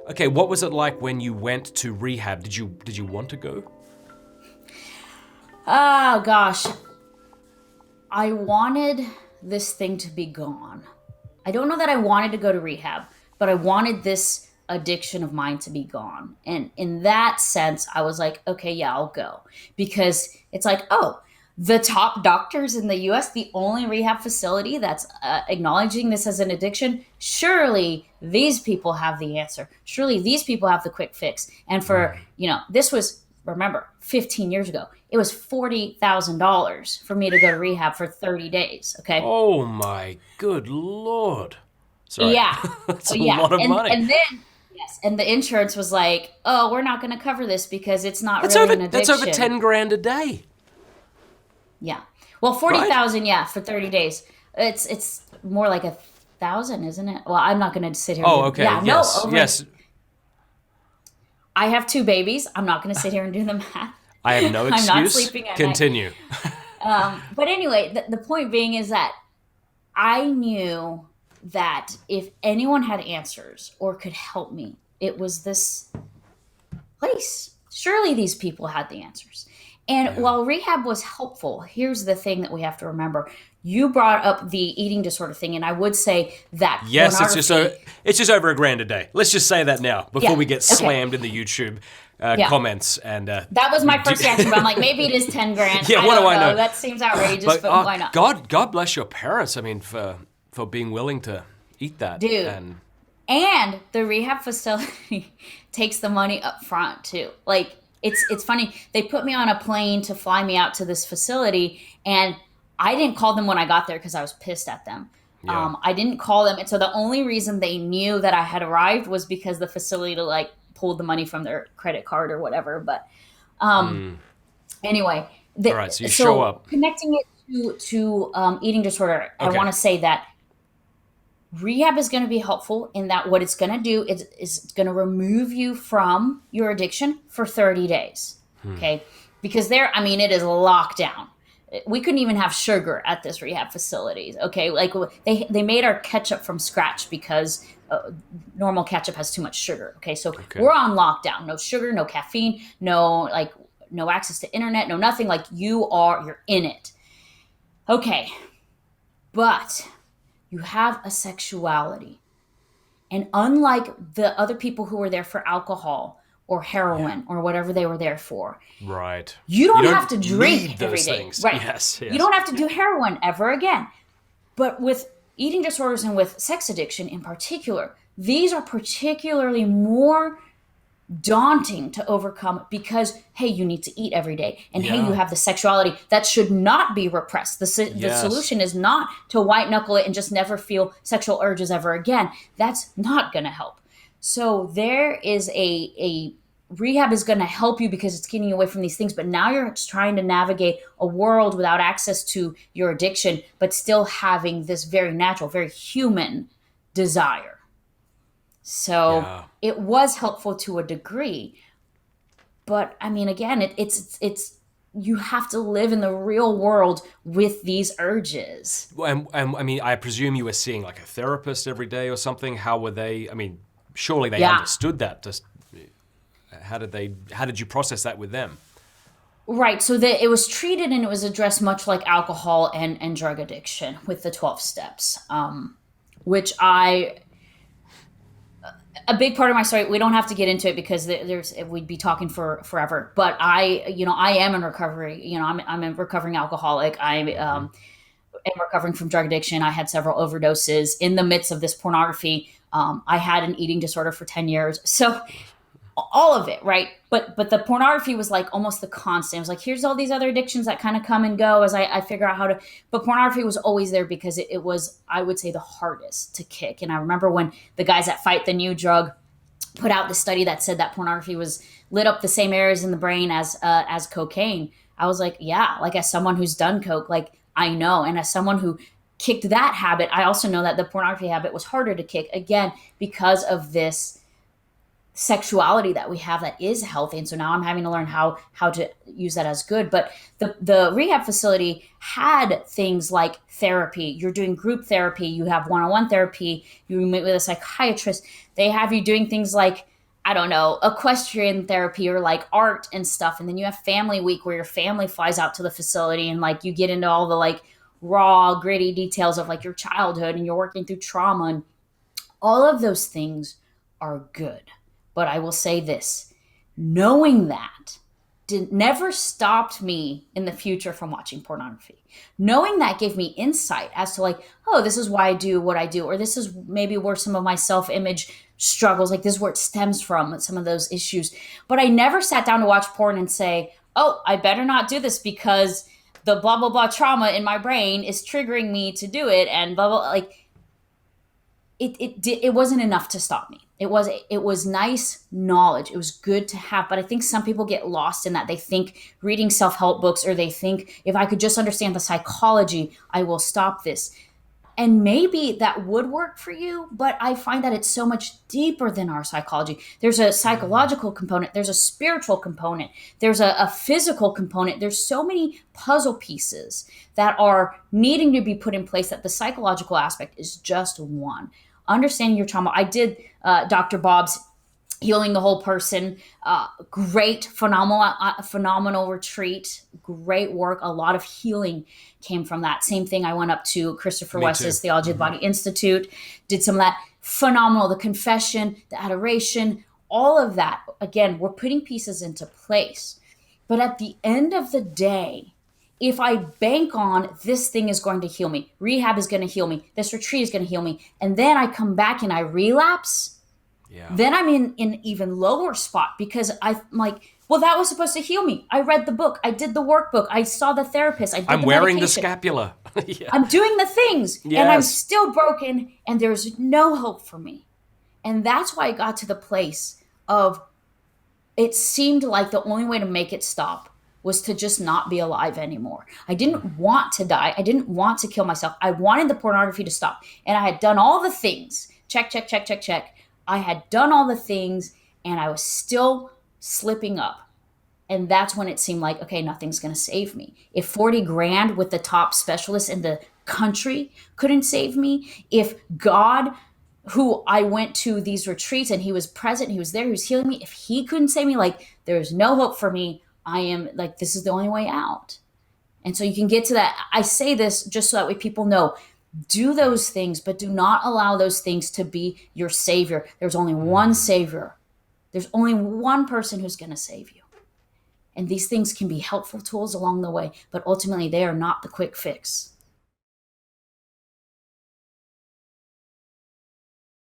Okay, what was it like when you went to rehab? Did you want to go? Oh gosh, I wanted this thing to be gone. I don't know that I wanted to go to rehab, but I wanted this addiction of mine to be gone. And in that sense, I was like, okay, yeah, I'll go. Because it's like, oh, the top doctors in the US, the only rehab facility that's acknowledging this as an addiction, surely these people have the answer. Surely these people have the quick fix. And for, this was, remember, 15 years ago, it was $40,000 for me to go to rehab for 30 days. Okay. Oh my good lord. Sorry. Yeah. That's Oh, a yeah. lot of And money. and then yes, and the insurance was like, "Oh, we're not going to cover this because it's not That's really over an that's over addiction." 10 grand a day, Yeah. Well, right? 40,000, yeah, for 30 days. It's more like 1,000, isn't it? Well, I'm not going to sit here and Oh, do. okay. Yeah, no, Yes. over. Yes. I have two babies. I'm not going to sit here and do the math. I have no I'm not excuse. sleeping at night. Continue. But anyway, the point being is that I knew that if anyone had answers or could help me, it was this place. Surely these people had the answers. And Yeah. while rehab was helpful, here's the thing that we have to remember. You brought up the eating disorder thing, and I would say that Yes, pornography. it's just over a grand a day. Let's just say that now before Yeah, we get okay. slammed in the YouTube Yeah. comments and That was we my do. first reaction, but I'm like, maybe it is 10 grand. Yeah, I what do don't I know. know? That seems outrageous, But but why not? God bless your parents. I mean, for being willing to eat that Dude. and And the rehab facility takes the money up front too. Like it's funny. They put me on a plane to fly me out to this facility, and I didn't call them when I got there because I was pissed at them. yeah. I didn't call them, and so the only reason they knew that I had arrived was because the facility like pulled the money from their credit card or whatever. But anyway, All right, so you show so up. connecting it to eating disorder, I Okay. want to say that rehab is going to be helpful in that what it's going to do is it's going to remove you from your addiction for 30 days. Okay. Because there, I mean, it is locked down. We couldn't even have sugar at this rehab facility. Okay. Like they made our ketchup from scratch because normal ketchup has too much sugar. Okay. So Okay. we're on lockdown. No sugar, no caffeine, no access to internet, no nothing. Like you're in it. Okay. But you have a sexuality. And unlike the other people who were there for alcohol or Yeah. heroin or whatever they were there for, Right. you You don't have don't to need drink every those day. things. Right. Yes, You yes. don't have to do heroin ever again. But with eating disorders and with sex addiction in particular, these are particularly more daunting to overcome because hey, you need to eat every day, and hey, you Yeah. have the sexuality that should not be repressed. The Yes. solution is not to white knuckle it and just never feel sexual urges ever again. That's not going to help. So there is a rehab is going to help you because it's getting you away from these things, but now you're trying to navigate a world without access to your addiction but still having this very natural, very human desire. So Yeah. it was helpful to a degree, but I mean, again, it's you have to live in the real world with these urges. And I mean, I presume you were seeing like a therapist every day or something. How were they? I mean, surely they Yeah, understood that. Just how did you process that with them? right. So that it was treated and it was addressed much like alcohol and drug addiction with the 12 steps, which I a big part of my story. We don't have to get into it because there's we'd be talking for forever. But I am in recovery. I'm a recovering alcoholic. I Hmm. am recovering from drug addiction. I had several overdoses in the midst of this pornography. I had an eating disorder for 10 years. So all of it, right? But the pornography was like almost the constant. It was like, here's all these other addictions that kind of come and go as I figure out how to. But pornography was always there because it was, I would say, the hardest to kick. And I remember when the guys at Fight the New Drug put out the study that said that pornography was lit up the same areas in the brain as cocaine. I was like, yeah, like as someone who's done coke, like I know, and as someone who kicked that habit, I also know that the pornography habit was harder to kick again because of this sexuality that we have that is healthy. And so now I'm having to learn how to use that as good. But the rehab facility had things like therapy. You're doing group therapy, you have one-on-one therapy, you meet with a psychiatrist. They have you doing things like I don't know, equestrian therapy or like art and stuff. And then you have family week where your family flies out to the facility and like you get into all the like raw, gritty details of like your childhood and you're working through trauma. And all of those things are good. But I will say this, knowing that never stopped me in the future from watching pornography. Knowing that gave me insight as to like, oh, this is why I do what I do, or this is maybe where some of my self-image struggles, like this is where it stems from, some of those issues. But I never sat down to watch porn and say, oh, I better not do this because the blah blah blah trauma in my brain is triggering me to do it and blah blah. Like it wasn't enough to stop me. It was nice knowledge. It was good to have, but I think some people get lost in that. They think reading self-help books, or they think if I could just understand the psychology, I will stop this. And maybe that would work for you, but I find that it's so much deeper than our psychology. There's a psychological component, there's a spiritual component, there's a physical component. There's so many puzzle pieces that are needing to be put in place that the psychological aspect is just one. Understanding your trauma. I did Dr. Bob's Healing the Whole Person. Great, phenomenal retreat. Great work. A lot of healing came from that. Same thing. I went up to Christopher Me West's too. Theology of the Body Institute, did some of that. Phenomenal. The confession, the adoration, all of that. Again, we're putting pieces into place. But at the end of the day, if I bank on this thing is going to heal me, rehab is going to heal me, this retreat is going to heal me, and then I come back and I relapse, Yeah. then I'm in an even lower spot because I'm like, well, that was supposed to heal me. I read the book. I did the workbook. I saw the therapist. I did I'm the wearing the medication. scapula. Yeah. I'm doing the things and I'm Yes. still broken and there's no hope for me. And that's why I got to the place of it seemed like the only way to make it stop was to just not be alive anymore. I didn't want to die. I didn't want to kill myself. I wanted the pornography to stop. And I had done all the things. Check, check, check, check, check. I had done all the things and I was still slipping up. And that's when it seemed like, okay, nothing's going to save me. If 40 grand with the top specialist in the country couldn't save me, if God, who I went to these retreats and he was present, he was there, he was healing me, if he couldn't save me, like there's no hope for me. I am like, this is the only way out. And so you can get to that. I say this just so that way people know, do those things, but do not allow those things to be your savior. There's only one savior. There's only one person who's going to save you. And these things can be helpful tools along the way, but ultimately they are not the quick fix.